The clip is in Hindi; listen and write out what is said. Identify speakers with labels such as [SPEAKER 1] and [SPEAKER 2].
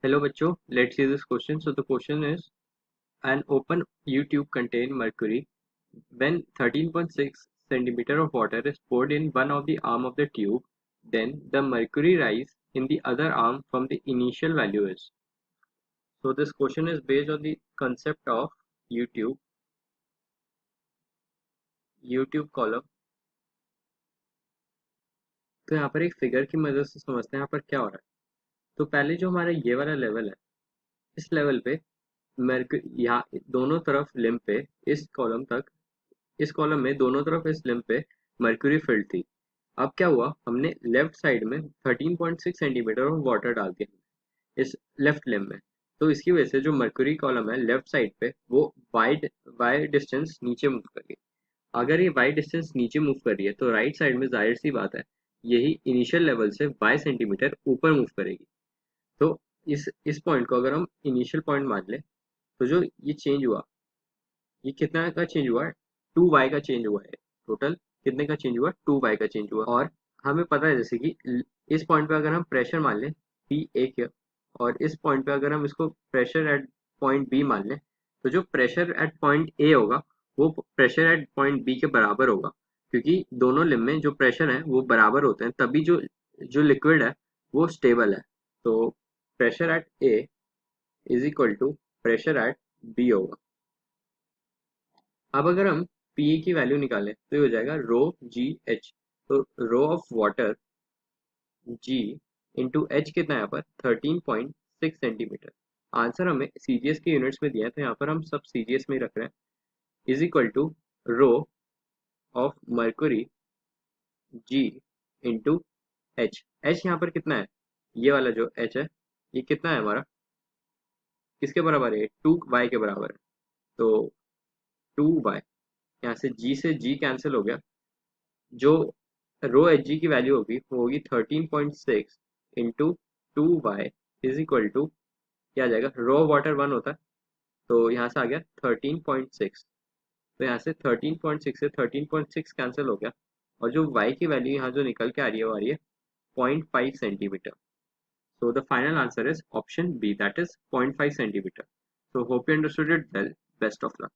[SPEAKER 1] Hello बच्चों, let's see this question. So the question is, an open U tube contain mercury. When 13.6 centimeter of water is poured in one of the arm of the tube, then the mercury rise in the other arm from the initial value is. So this question is based on the concept of U tube column. तो यहाँ पर एक फिगर की मदद से समझते हैं यहाँ पर क्या हो रहा है. तो पहले जो हमारा ये वाला लेवल है, इस लेवल पे mercury यहाँ दोनों तरफ लिम्ब पे इस कॉलम तक, इस कॉलम में दोनों तरफ इस लिम्ब पे मर्क्यूरी फील्ड थी. अब क्या हुआ, हमने लेफ्ट साइड में 13.6 सेंटीमीटर ऑफ वाटर डाल दिया इस लेफ्ट लिम्ब में. तो इसकी वजह से जो मर्क्यूरी कॉलम है लेफ्ट साइड पे वो वाई डिस्टेंस नीचे मूव कर रही है. अगर ये वाई डिस्टेंस नीचे मूव कर रही है तो राइट साइड में जाहिर सी बात है यही इनिशियल लेवल से वाई सेंटीमीटर ऊपर मूव करेगी. तो इस पॉइंट को अगर हम इनिशियल पॉइंट मान लें तो जो ये चेंज हुआ, ये कितना का चेंज हुआ है, 2y का चेंज हुआ है. टोटल कितने का चेंज हुआ, 2y का चेंज हुआ. और हमें पता है जैसे कि इस पॉइंट पे अगर हम प्रेशर मान लें पी ए के, और इस पॉइंट पे अगर हम इसको प्रेशर एट पॉइंट बी मान लें, तो जो प्रेशर एट पॉइंट ए होगा वो प्रेशर एट पॉइंट बी के बराबर होगा, क्योंकि दोनों लिम्ब में जो प्रेशर है वो बराबर होते हैं, तभी जो जो लिक्विड है वो स्टेबल है. तो pressure at A is equal to pressure at B होगा. अब अगर हम पी की वैल्यू निकालें तो ये हो जाएगा रो जी एच. तो rho of water G into H कितना है यहाँ पर 13.6 सेंटीमीटर. आंसर हमें सीजीएस के यूनिट्स में दिया है तो यहाँ पर हम सब सीजीएस में ही रख रहे हैं. Is equal to rho of mercury G into H. H यहाँ पर कितना है, ये वाला जो एच है ये कितना है हमारा, किसके बराबर है, 2y के बराबर है. तो 2y, यहाँ से जी कैंसिल हो गया. जो रो एच जी की वैल्यू होगी वो होगी 13.6 into 2y is equal to क्या आ जाएगा, रो वाटर 1 होता है तो यहाँ से आ गया 13.6. तो यहाँ से 13.6 से 13.6 कैंसिल हो गया, और जो y की वैल्यू यहाँ जो निकल के आ रही है वो आ रही है 0.5 centimetre. So the final answer is option B, that is 0.5 centimeter. So hope you understood it well. Best of luck.